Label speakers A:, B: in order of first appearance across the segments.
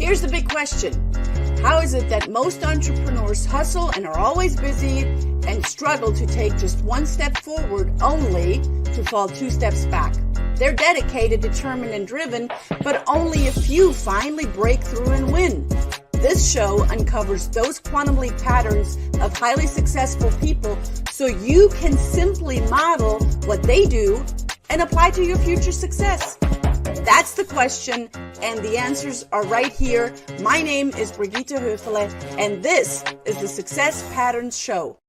A: Here's the big question. How is it that most entrepreneurs hustle and are always busy and struggle to take just one step forward only to fall two steps back? They're dedicated, determined, and driven, but only a few finally break through and win. This show uncovers those quantum leap patterns of highly successful people so you can simply model what they do and apply to your future success. That's the question, and the answers are right here. My name is Brigitta Hoeferle, and this is the Success Patterns Show.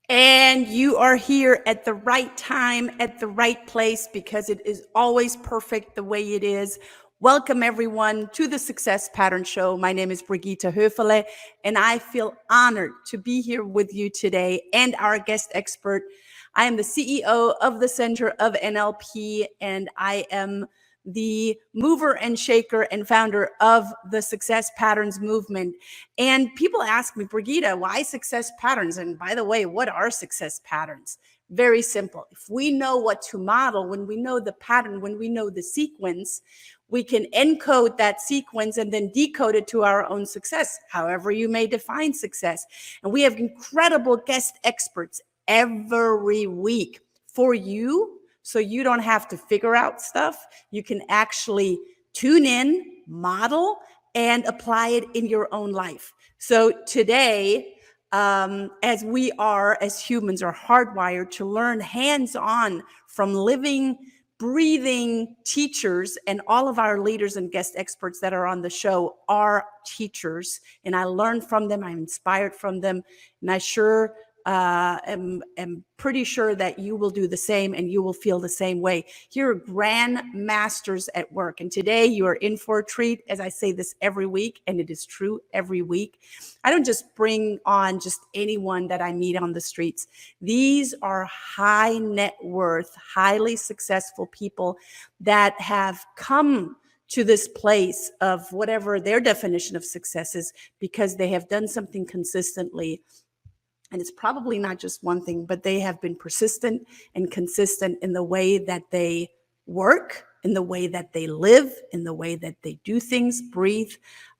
A: And you are here at the right time, at the right place, because it is always perfect the way it is. Welcome, everyone, to the Success Pattern Show. My name is Brigitta Hoeferle, and I feel honored to be here with you today and our guest expert. I am the CEO of the Center of NLP, and I am the mover and shaker and founder of the Success Patterns movement. And people ask me, Brigitta, why success patterns? And by the way, what are success patterns? Very simple. If we know what to model, when we know the pattern, when we know the sequence, we can encode that sequence and then decode it to our own success, however you may define success. And we have incredible guest experts every week for you, so you don't have to figure out stuff. You can actually tune in, model, and apply it in your own life. So today, as we are, as humans, are hardwired to learn hands-on from living, breathing teachers, and all of our leaders and guest experts that are on the show are teachers, and I learn from them, I'm inspired from them, and I sure am pretty sure that you will do the same and you will feel the same way. You're grand masters at work, and today you are in for a treat. As I say this every week, and it is true every week, I don't just bring on just anyone that I meet on the streets. These are high net worth, highly successful people that have come to this place of whatever their definition of success is because they have done something consistently. And it's probably not just one thing, but they have been persistent and consistent in the way that they work, in the way that they live, in the way that they do things, breathe,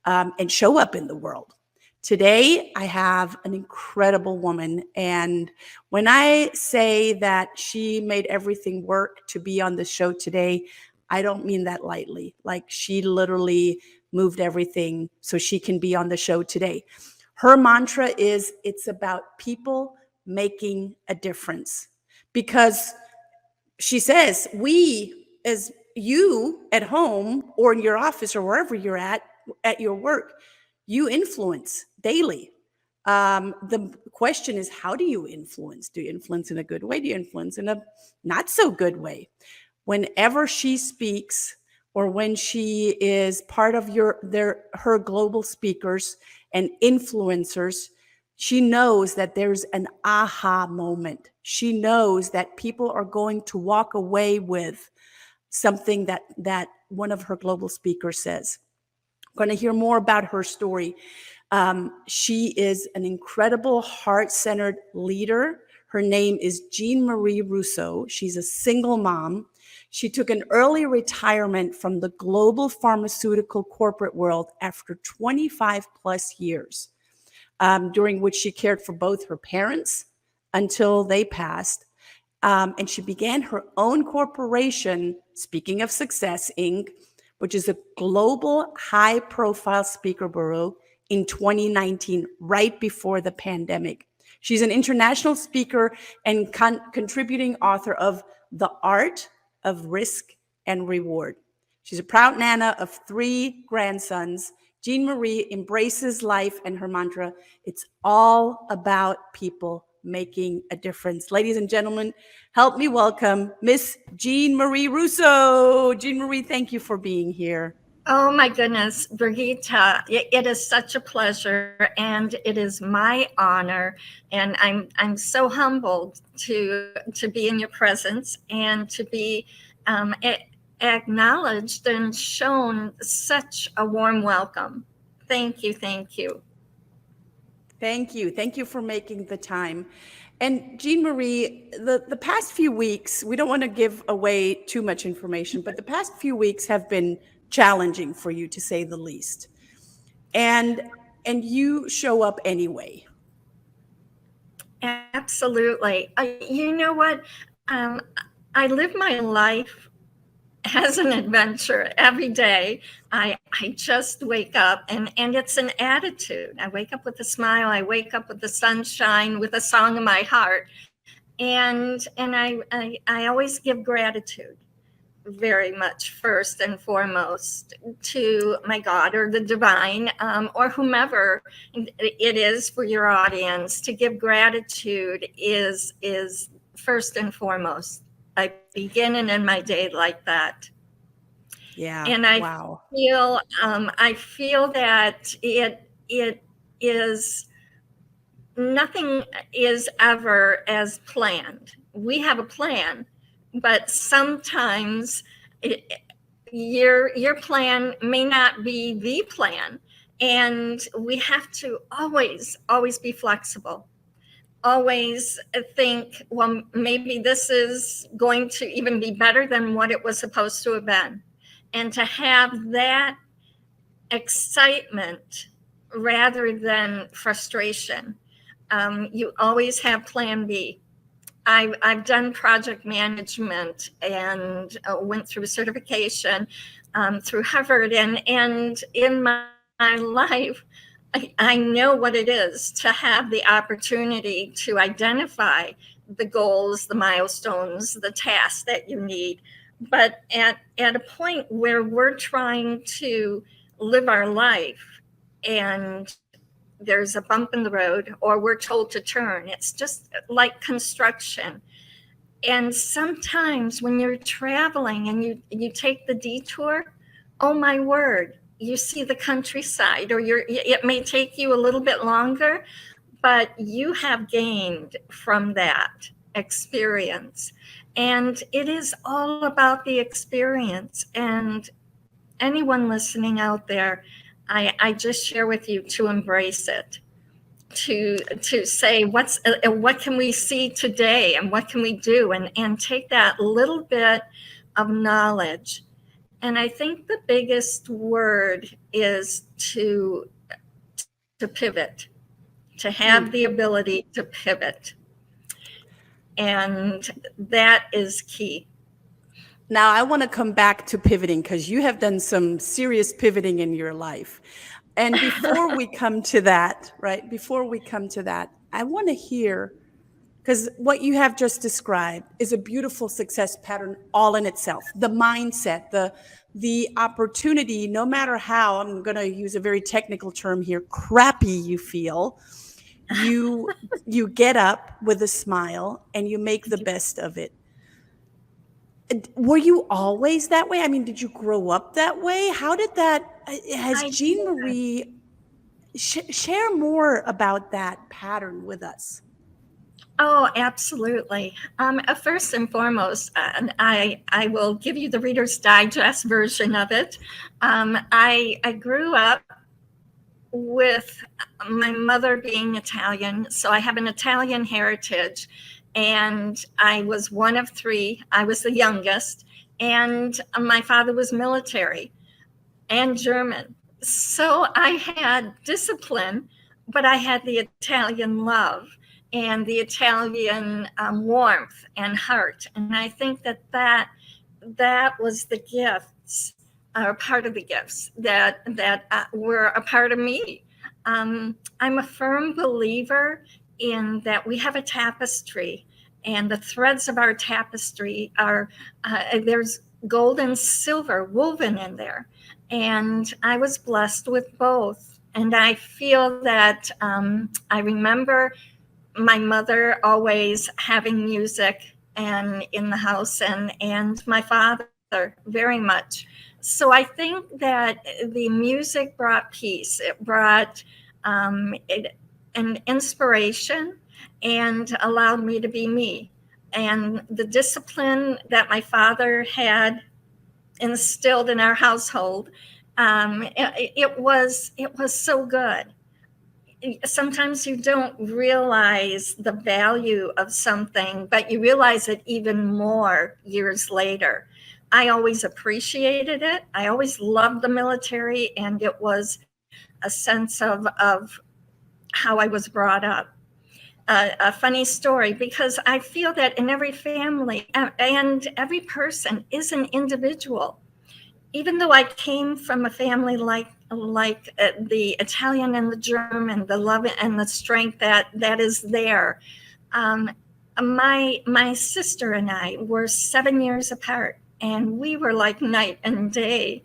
A: and show up in the world. Today, I have an incredible woman. And when I say that she made everything work to be on the show today, I don't mean that lightly. Like, she literally moved everything so she can be on the show today. Her mantra is, it's about people making a difference. Because she says, we, as you at home or in your office or wherever you're at your work, you influence daily. The question is, how do you influence? Do you influence in a good way? Do you influence in a not so good way? Whenever she speaks or when she is part of her global speakers and influencers, she knows that there's an aha moment. She knows that people are going to walk away with something that one of her global speakers says. I'm going to hear more about her story. She is an incredible heart-centered leader. Her name is Marie Russo. She's a single mom. She took an early retirement from the global pharmaceutical corporate world after 25 plus years, during which she cared for both her parents until they passed. And she began her own corporation, Speaking of Success, Inc., which is a global high-profile speaker bureau, in 2019, right before the pandemic. She's an international speaker and contributing author of The Art of Risk and Reward. She's a proud nana of 3 grandsons. Marie embraces life, and her mantra, it's all about people making a difference. Ladies and gentlemen, help me welcome Miss Marie Russo. Marie, thank you for being here.
B: Oh my goodness, Brigitta, it is such a pleasure, and it is my honor, and I'm so humbled to be in your presence and to be acknowledged and shown such a warm welcome. Thank you, thank you.
A: Thank you. Thank you for making the time. And Marie, the past few weeks, we don't want to give away too much information, but the past few weeks have been challenging for you, to say the least. And you show up anyway.
B: Absolutely. You know what? Um, I live my life as an adventure every day. I just wake up, and it's an attitude. I wake up with a smile. I wake up with the sunshine, with a song in my heart. And I always give gratitude very much first and foremost to my God or the divine, or whomever it is for your audience. To give gratitude is first and foremost. I begin and end my day like that.
A: Yeah.
B: And
A: Wow.
B: I feel that it is, nothing is ever as planned. We have a plan, but sometimes it, your plan may not be the plan, and we have to always be flexible. Always think, well, maybe this is going to even be better than what it was supposed to have been, and to have that excitement rather than frustration. You always have plan B. I've done project management and went through certification through Harvard, and in my life, I know what it is to have the opportunity to identify the goals, the milestones, the tasks that you need. But at a point where we're trying to live our life, and there's a bump in the road, or we're told to turn, it's just like construction. And sometimes when you're traveling and you take the detour, oh my word, you see the countryside, or it may take you a little bit longer, but you have gained from that experience. And it is all about the experience. And anyone listening out there, I just share with you to embrace it, to say what can we see today, and what can we do, and take that little bit of knowledge. And I think the biggest word is to pivot, to have the ability to pivot, and that is key.
A: Now, I want to come back to pivoting because you have done some serious pivoting in your life. And before we come to that, right, before we come to that, I want to hear, because what you have just described is a beautiful success pattern all in itself. The mindset, the opportunity, no matter how, I'm going to use a very technical term here, crappy you feel, you you get up with a smile and you make the best of it. Were you always that way? I mean, did you grow up that way? How did that, has
B: I
A: Jean
B: did.
A: Marie, share more about that pattern with us?
B: Oh, absolutely. First and foremost, I will give you the Reader's Digest version of it. I grew up with my mother being Italian, so I have an Italian heritage, and I was one of three. I was the youngest, and my father was military and German. So I had discipline, but I had the Italian love and the Italian warmth and heart. And I think that was the gifts, or part of the gifts that were a part of me. I'm a firm believer in that we have a tapestry, and the threads of our tapestry are there's gold and silver woven in there. And I was blessed with both. And I feel that I remember my mother always having music and in the house, and my father very much. So I think that the music brought peace. It brought an inspiration, and allowed me to be me. And the discipline that my father had instilled in our household, it was so good. Sometimes you don't realize the value of something, but you realize it even more years later. I always appreciated it. I always loved the military, and it was a sense of how I was brought up. A funny story, because I feel that in every family and every person is an individual. Even though I came from a family like the Italian and the German, the love and the strength that is there. Um, my sister and I were 7 years apart, and we were like night and day.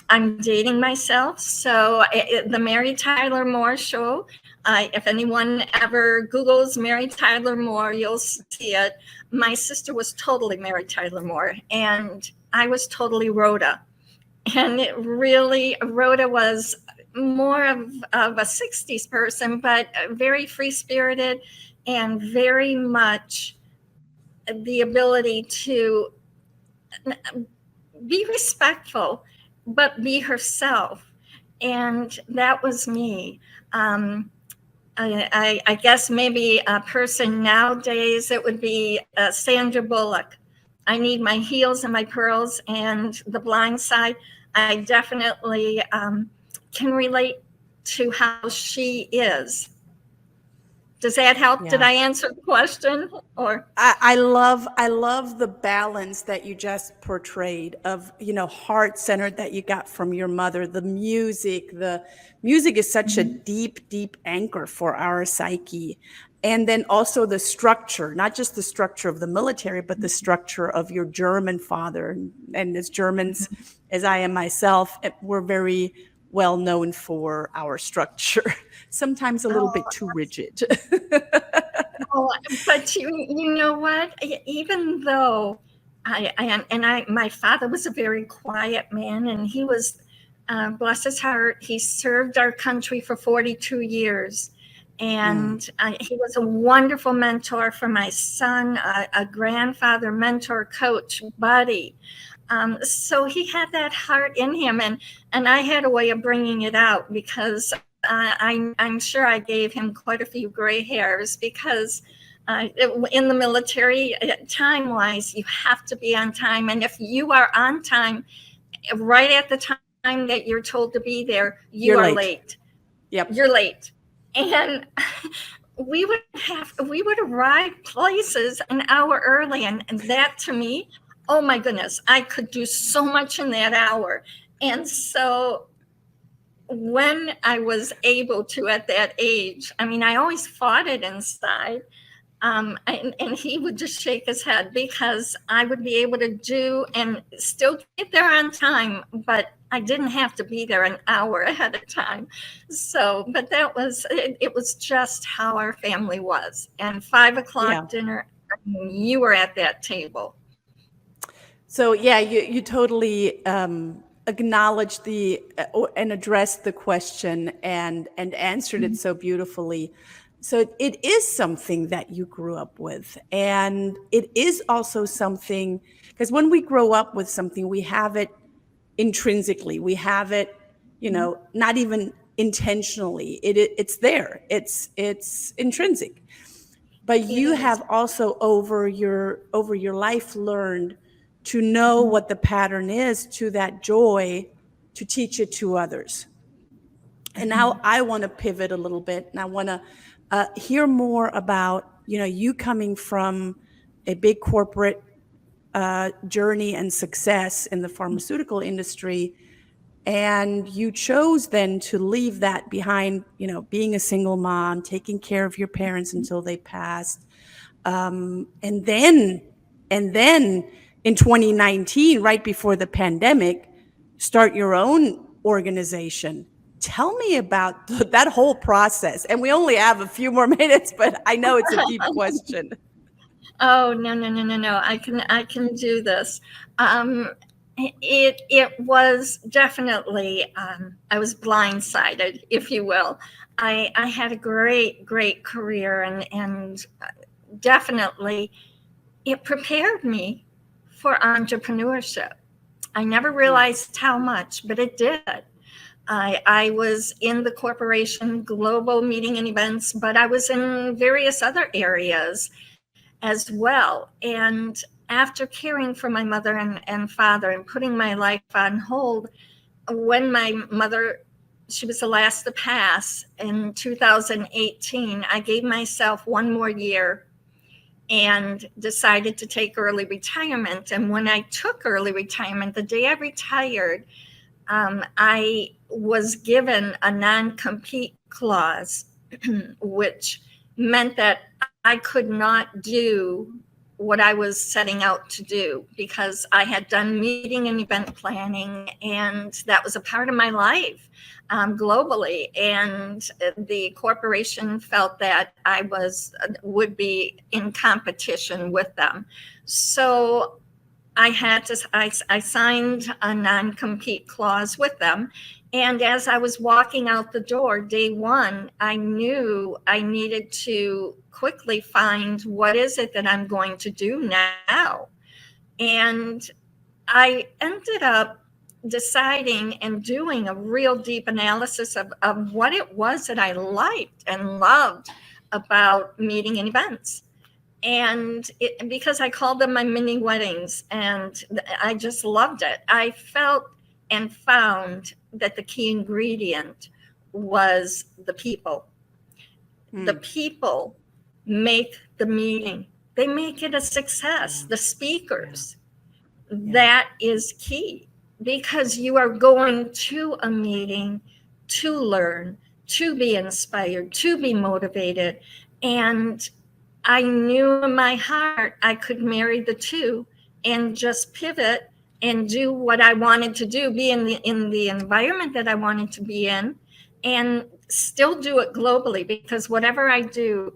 B: I'm dating myself, so the Mary Tyler Moore Show. If anyone ever Googles Mary Tyler Moore, you'll see it. My sister was totally Mary Tyler Moore, and I was totally Rhoda. And it really, Rhoda was more of a 60s person, but very free spirited and very much the ability to be respectful, but be herself. And that was me. Um, I guess maybe a person nowadays, it would be Sandra Bullock. I need my heels and my pearls and the blind side. I definitely can relate to how she is. Does that help? Did
A: Yeah.
B: I answer the question? Or
A: I love the balance that you just portrayed of, heart centered that you got from your mother. The music is such a deep, deep anchor for our psyche. And then also the structure, not just the structure of the military, but the structure of your German father. And as Germans, as I am myself, we're very well known for our structure, sometimes a little bit
B: oh,
A: too rigid.
B: oh, but you know what? Even though my father was a very quiet man, and he was, bless his heart, he served our country for 42 years.
A: Mm.
B: And he was a wonderful mentor for my son, a grandfather, mentor, coach, buddy. So he had that heart in him, and I had a way of bringing it out, because I'm sure I gave him quite a few gray hairs, because in the military, time wise, you have to be on time. And if you are on time right at the time that you're told to be there, you are
A: You're late.
B: late.
A: Yep.
B: You're late. And we would arrive places an hour early, and that to me, oh my goodness, I could do so much in that hour. And so when I was able to at that age, I mean, I always fought it inside. And he would just shake his head, because I would be able to do and still get there on time, but I didn't have to be there an hour ahead of time. So, but it was just how our family was. And 5 o'clock
A: Yeah.
B: dinner, I mean, you were at that table.
A: So yeah, you totally acknowledged and addressed the question and answered it so beautifully. So it is something that you grew up with, and it is also something, because when we grow up with something, we have it intrinsically. We have it, not even intentionally. It's there. It's intrinsic. But
B: It
A: you
B: is.
A: have also over your life learned to know what the pattern is to that joy, to teach it to others. And now I want to pivot a little bit, and I want to hear more about you coming from a big corporate journey and success in the pharmaceutical industry, and you chose then to leave that behind, being a single mom, taking care of your parents until they passed, and then in 2019, right before the pandemic, start your own organization. Tell me about that whole process. And we only have a few more minutes, but I know it's a deep question.
B: Oh, no, no, no, no, no. I can do this. Um, it was definitely, I was blindsided, if you will. I had a great career, and definitely it prepared me for entrepreneurship. I never
A: Mm.
B: realized how much, but it did. I was in the corporation global meeting and events, but I was in various other areas as well. And after caring for my mother and father and putting my life on hold, when my mother, she was the last to pass in 2018, I gave myself one more year and decided to take early retirement. And when I took early retirement, the day I retired, I was given a non-compete clause, which meant that I could not do what I was setting out to do because I had done meeting and event planning, and that was a part of my life globally. And the corporation felt that I would be in competition with them. So I signed a non-compete clause with them. And as I was walking out the door, day one, I knew I needed to quickly find what is it that I'm going to do now. And I ended up deciding and doing a real deep analysis of what it was that I liked and loved about meeting and events. And because I called them my mini weddings, and I just loved it. I felt and found that the key ingredient was the people. The people make the meeting, they make it a success. The speakers, that is key, because you are going to a meeting to learn, to be inspired, to be motivated. And I knew in my heart I could marry the two and just pivot and do what I wanted to do, be in the environment that I wanted to be in, and still do it globally, because whatever I do,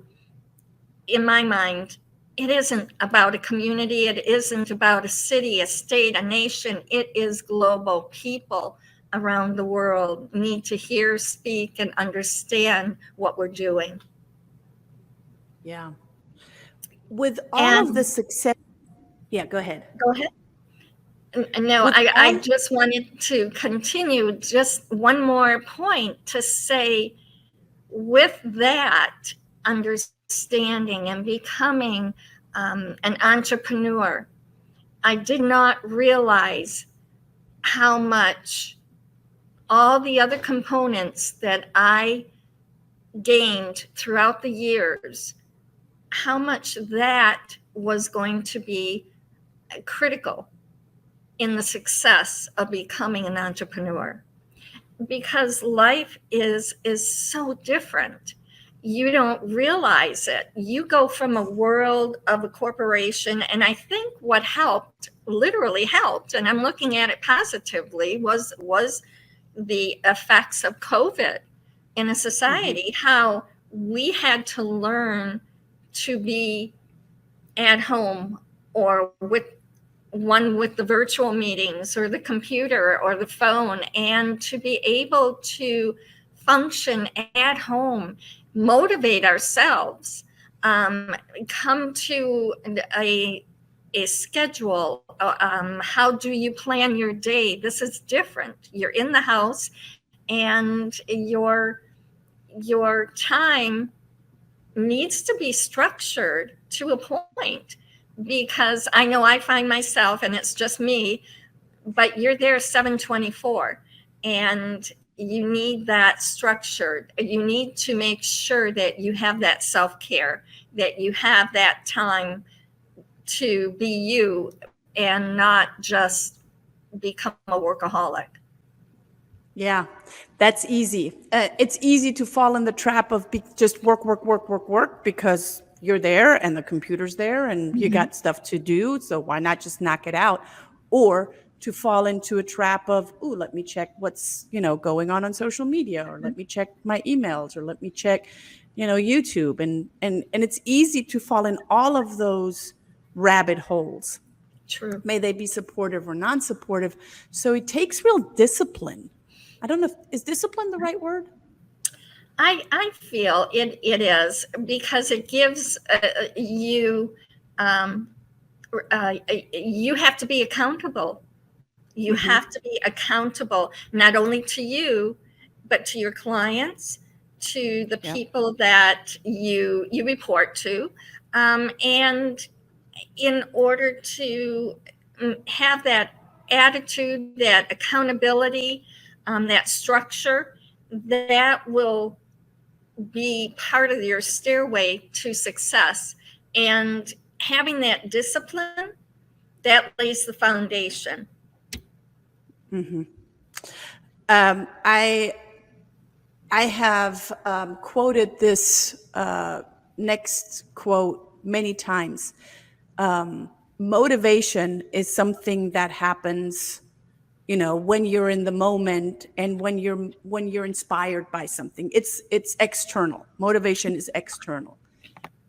B: in my mind, it isn't about a community, it isn't about a city, a state, a nation. It is global. People around the world need to hear, speak, and understand what we're doing.
A: Yeah. With all of the
B: And
A: success, yeah, go ahead.
B: go ahead. No,
A: With
B: I
A: all,
B: just wanted to continue just one more point to say, with that understanding and becoming an entrepreneur, I did not realize how much all the other components that I gained throughout the years, how much that was going to be critical in the success of becoming an entrepreneur. Because life is so different. You don't realize it. You go from a world of a corporation, and I think what helped, literally helped, and I'm looking at it positively, was the effects of COVID in a society, how we had to learn to be at home, or with the virtual meetings or the computer or the phone, and to be able to function at home, motivate ourselves, come to a schedule. How do you plan your day? This is different. You're in the house, and your time needs to be structured to a point, because I know I find myself, and it's just me, but you're there 724, and you need that structured. You need to make sure that you have that self-care, that you have that time to be you and not just become a workaholic.
A: yeah, that's easy. It's easy to fall in the trap of just work, work, work, work, work, because you're there and the computer's there and you got stuff to do. So why not just knock it out? Or to fall into a trap of, ooh, let me check what's, going on social media, or let me check my emails, or let me check, YouTube. And it's easy to fall in all of those rabbit holes.
B: True.
A: May they be supportive or non-supportive. So it takes real discipline. I don't know, is discipline the right word?
B: I feel it is, because it gives you, um, you have to be accountable. You have to be accountable, not only to you, but to your clients, to the
A: Yep.
B: people that you report to, and in order to have that attitude, that accountability, that structure, that will be part of your stairway to success. And having that discipline, that lays the foundation.
A: Mm-hmm. I have quoted this next quote many times. Motivation is something that happens, when you're in the moment and when you're inspired by something. It's external. Motivation is external.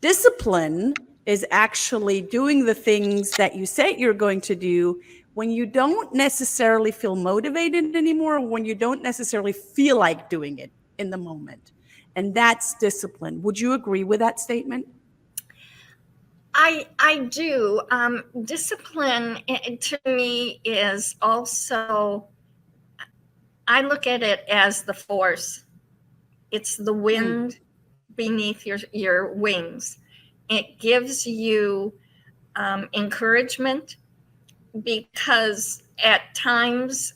A: Discipline is actually doing the things that you said you're going to do when you don't necessarily feel motivated anymore, or when you don't necessarily feel like doing it in the moment. And that's discipline. Would you agree with that statement?
B: I do. Discipline to me is also, I look at it as the force. It's the
A: Mm.
B: wind beneath your wings. It gives you encouragement, because at times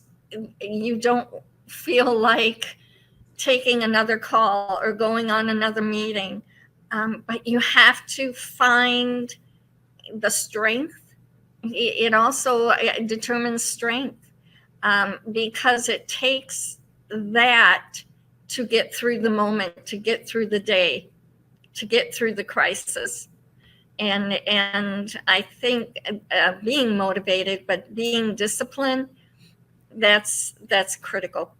B: you don't feel like taking another call or going on another meeting. But you have to find the strength. It also determines strength, because it takes that to get through the moment, to get through the day, to get through the crisis. And I think being motivated, but being disciplined, that's critical.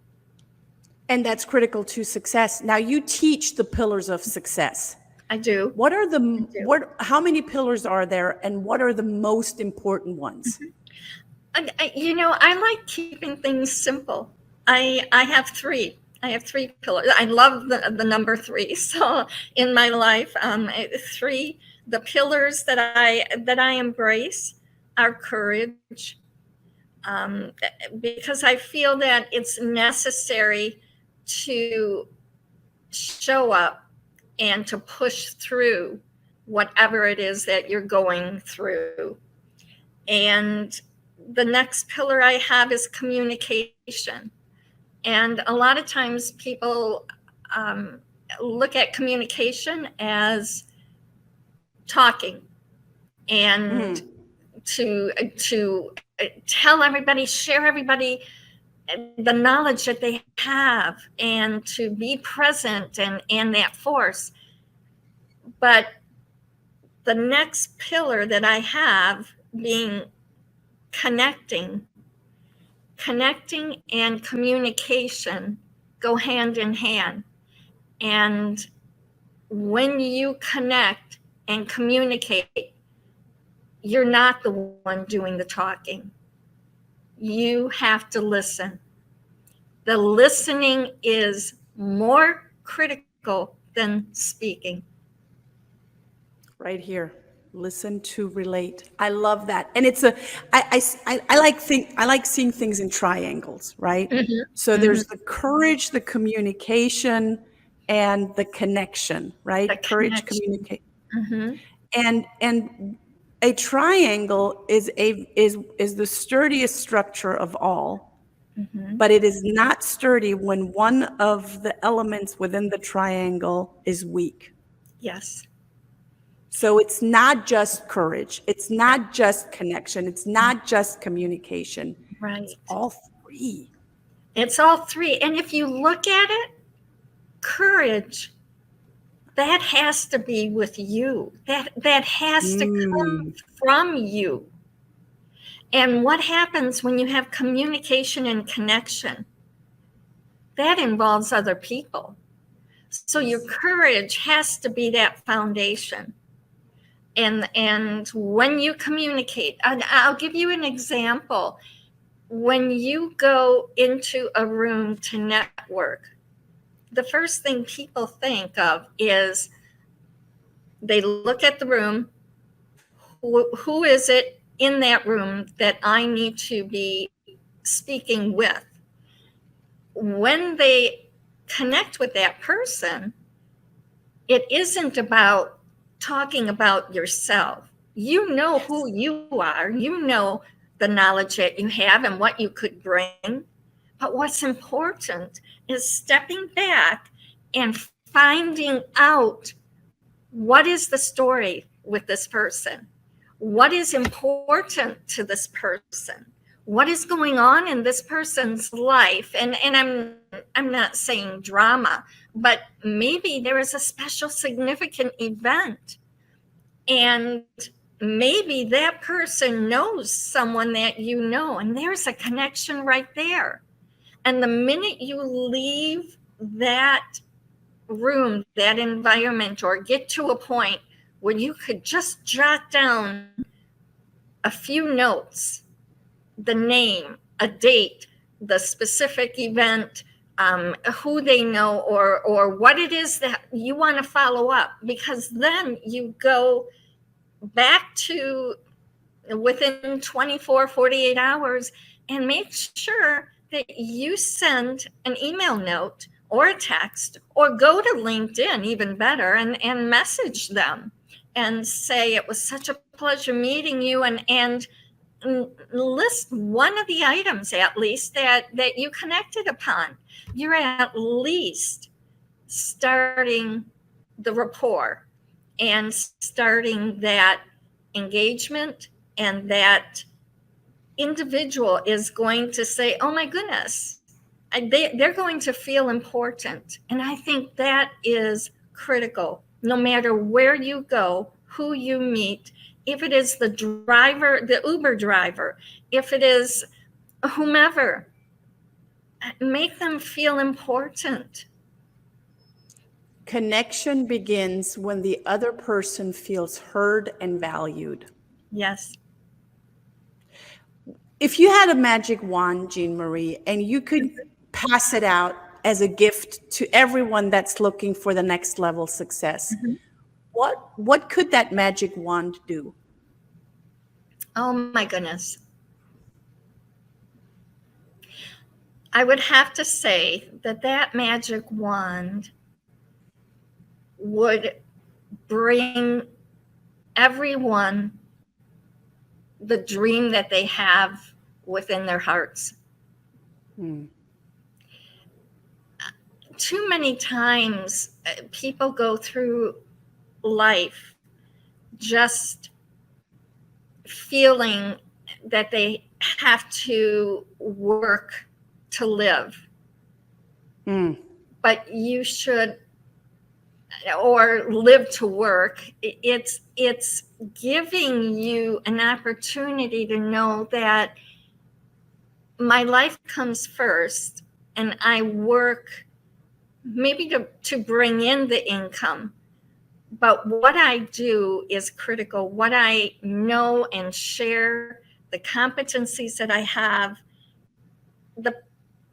A: And that's critical to success. Now, you teach the pillars of success.
B: I do.
A: What are the
B: I do.
A: how many pillars are there, and what are the most important ones?
B: I like keeping things simple. I have three. I have three pillars. I love the number three. So in my life, three. The pillars that I embrace are courage, um, because I feel that it's necessary to show up and to push through whatever it is that you're going through. And the next pillar I have is communication. And a lot of times people look at communication as talking, and
A: Mm.
B: to tell everybody, share everybody the knowledge that they have, and to be present and that force. But the next pillar that I have being connecting, connecting and communication go hand in hand. And when you connect and communicate, you're not the one doing the talking. You have to listen. The listening is more critical than speaking.
A: Right here. Listen to relate. I love that. And it's I like seeing things in triangles, right?
B: Mm-hmm.
A: So
B: Mm-hmm.
A: there's the courage, the communication, and the connection, right?
B: The
A: Courage,
B: connection.
A: communicate.
B: Mm-hmm.
A: And a triangle is the sturdiest structure of all,
B: Mm-hmm.
A: but it is not sturdy when one of the elements within the triangle is weak.
B: Yes.
A: So it's not just courage, it's not just connection, it's not just communication. It's
B: Right.
A: all three.
B: It's all three. And if you look at it, courage, that has to be with you. That has to come
A: Mm,
B: from you. And what happens when you have communication and connection? That involves other people. So your courage has to be that foundation. And when you communicate, I'll give you an example. When you go into a room to network, the first thing people think of is they look at the room. Who is it in that room that I need to be speaking with? When they connect with that person, it isn't about talking about yourself. You know who you are. You know the knowledge that you have and what you could bring. But what's important is stepping back and finding out what is the story with this person? What is important to this person? What is going on in this person's life? And I'm not saying drama, but maybe there is a special significant event, and maybe that person knows someone that you know, and there's a connection right there. And the minute you leave that room, that environment, or get to a point where you could just jot down a few notes, the name, a date, the specific event, who they know, or what it is that you want to follow up, because then you go back to within 24, 48 hours and make sure that you send an email note or a text, or go to LinkedIn, even better, and message them and say, it was such a pleasure meeting you, and list one of the items at least that you connected upon. You're at least starting the rapport and starting that engagement, and that individual is going to say, oh my goodness, they're going to feel important. And I think that is critical, no matter where you go, who you meet, if it is the driver, the Uber driver, if it is whomever, make them feel important.
A: Connection begins when the other person feels heard and valued.
B: Yes.
A: If you had a magic wand, Jean Marie, and you could pass it out as a gift to everyone that's looking for the next level success, what could that magic wand do?
B: Oh my goodness. I would have to say that magic wand would bring everyone the dream that they have within their hearts. Too many times people go through life just feeling that they have to work to live. But you should, or live to work. It's giving you an opportunity to know that my life comes first, and I work maybe to bring in the income, but what I do is critical. What I know and share, the competencies that I have,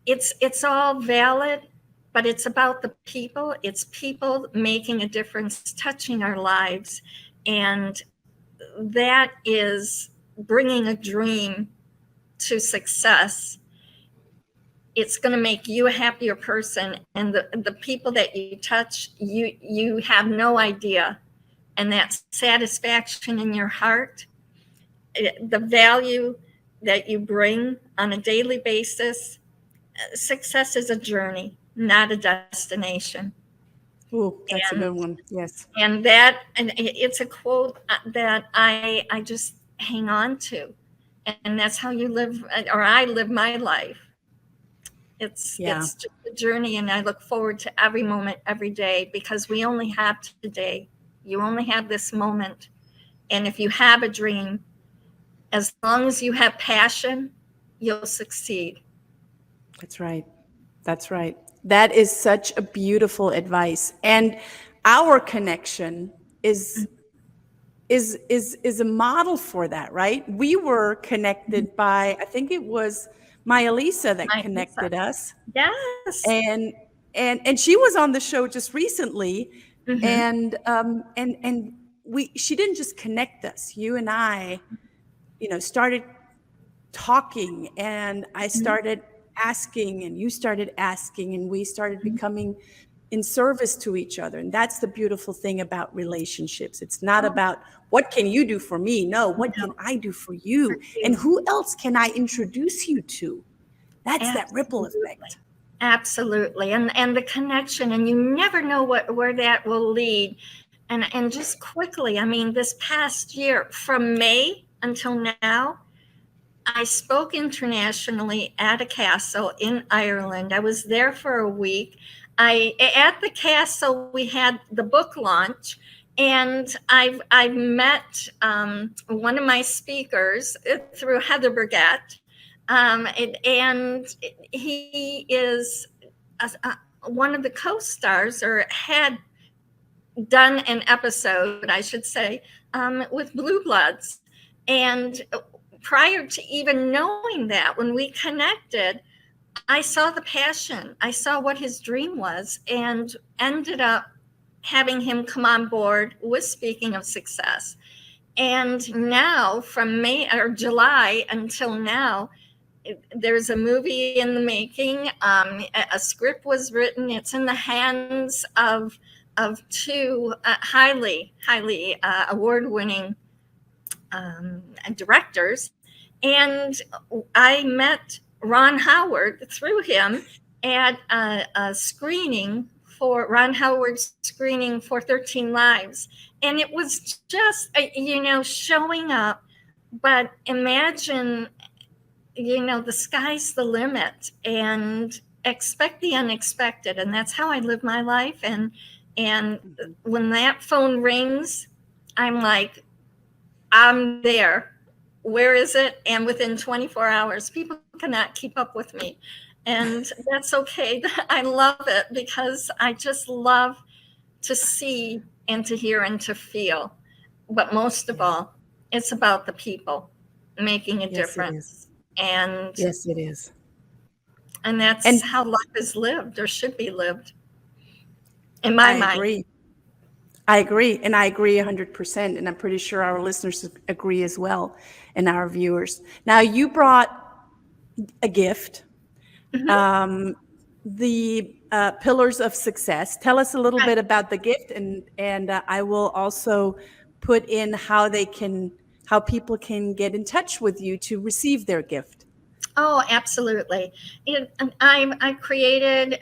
B: it's all valid, but it's about the people. It's people making a difference, touching our lives, and that is bringing a dream to success. It's going to make you a happier person, and the people that you touch, you have no idea. And that satisfaction in your heart, the value that you bring on a daily basis. Success is a journey, not a destination.
A: Oh, that's a good one. Yes.
B: And it's a quote that I just hang on to, and that's how you live, or I live my life. It's just a journey, and I look forward to every moment, every day, because we only have today. You only have this moment. And if you have a dream, as long as you have passion, you'll succeed.
A: That's right. That's right. That is such a beautiful advice. And our connection is a model for that, right? We were connected by, I think it was Maya Lisa that connected us.
B: Yes.
A: And she was on the show just recently. And she didn't just connect us. You and I, started talking, and I started asking, and you started asking, and we started becoming in service to each other. And that's the beautiful thing about relationships. It's not about what can you do for me? No, what can
B: No,
A: I do for
B: for
A: you? And
B: you.
A: who else can I introduce you to? That's that ripple
B: Absolutely.
A: effect.
B: Absolutely. And the connection, and you never know where that will lead. And just quickly, I mean, this past year, from May until now, I spoke internationally at a castle in Ireland. I was there for a week. I At the castle we had the book launch, and I've met one of my speakers through Heather Brigitta, and he is one of the co-stars, or had done an episode, I should say, with Blue Bloods. And prior to even knowing that, when we connected, I saw the passion. I saw what his dream was, and ended up having him come on board with Speaking of Success. And now, from May or July until now, there's a movie in the making. A script was written. It's in the hands of two highly award-winning directors, and I met Ron Howard through him at a screening for Ron Howard's screening for 13 Lives, and it was just showing up. But imagine, the sky's the limit, and expect the unexpected, and that's how I live my life. And when that phone rings, I'm like, I'm there. Where is it? And within 24 hours, people cannot keep up with me. And that's okay. I love it, because I just love to see and to hear and to feel. But most of all, it's about the people making a
A: Yes, it is.
B: difference. And
A: Yes, it is.
B: and that's
A: And
B: how life is lived, or should be lived, in my
A: I
B: mind.
A: agree. I agree. And I agree 100%. And I'm pretty sure our listeners agree as well, and our viewers. Now, you brought a gift,
B: Mhm.
A: um, the pillars of success. Tell us a little
B: Right.
A: bit about the gift, and I will also put in how people can get in touch with you to receive their gift.
B: Oh, absolutely. I created,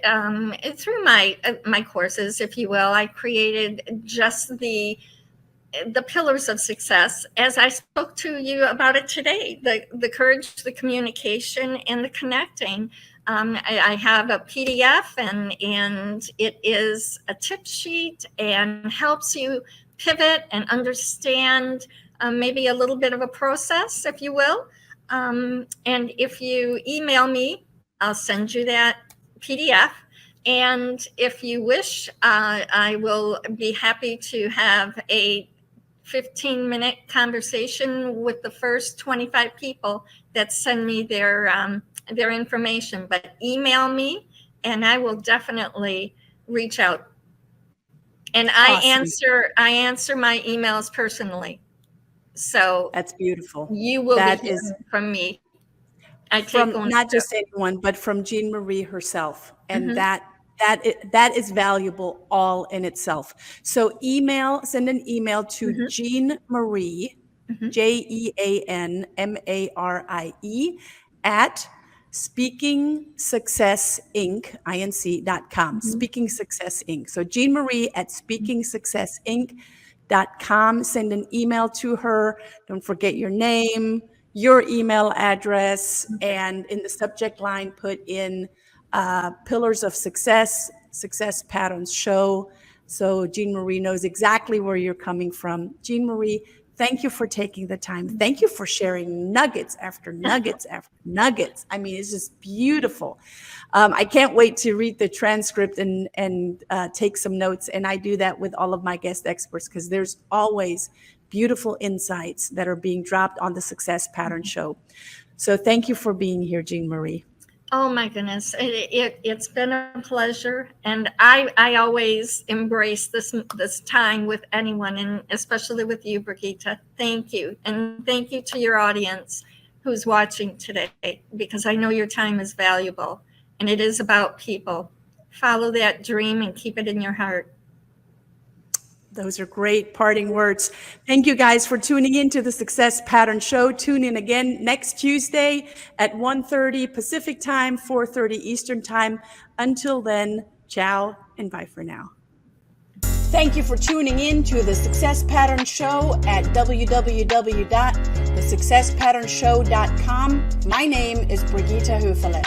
B: through my courses, if you will, I created just the pillars of success, as I spoke to you about it today: the courage, the communication, and the connecting. I have a PDF, and it is a tip sheet, and helps you pivot and understand, maybe a little bit of a process, if you will. And if you email me, I'll send you that PDF. And if you wish, I will be happy to have a 15-minute conversation with the first 25 people that send me their information. But email me, and I will definitely reach out. And
A: Awesome.
B: I answer my emails personally. So
A: That's beautiful.
B: you will be
A: That is
B: hearing from me. I take
A: from not
B: ownership.
A: just anyone, but from Jean Marie herself, and
B: Hmm.
A: that is valuable all in itself. So send an email to
B: Hmm.
A: Jean Marie,
B: Hmm.
A: JeanMarie at Speaking Success Inc. Inc.com.
B: Hmm.
A: Speaking Success Inc. So Jean Marie at Speaking Success Inc.com. Send an email to her. Don't forget your name, your email address,
B: Okay.
A: and in the subject line, put in Pillars of Success, Success Patterns Show. So Jean Marie knows exactly where you're coming from. Jean Marie, thank you for taking the time. Thank you for sharing nuggets after nuggets after nuggets. I mean, it's just beautiful. I can't wait to read the transcript and take some notes. And I do that with all of my guest experts, because there's always beautiful insights that are being dropped on the Success Pattern Show. So thank you for being here, Jean Marie.
B: Oh my goodness, it's been a pleasure, and I always embrace this time with anyone, and especially with you, Brigitta. Thank you, and thank you to your audience who's watching today, because I know your time is valuable, and it is about people. Follow that dream and keep it in your heart.
A: Those are great parting words. Thank you guys for tuning in to the Success Pattern Show. Tune in again next Tuesday at 1:30 Pacific Time, 4:30 Eastern Time. Until then, ciao and bye for now. Thank you for tuning in to the Success Pattern Show at www.thesuccesspatternshow.com. My name is Brigitta Hoeferle.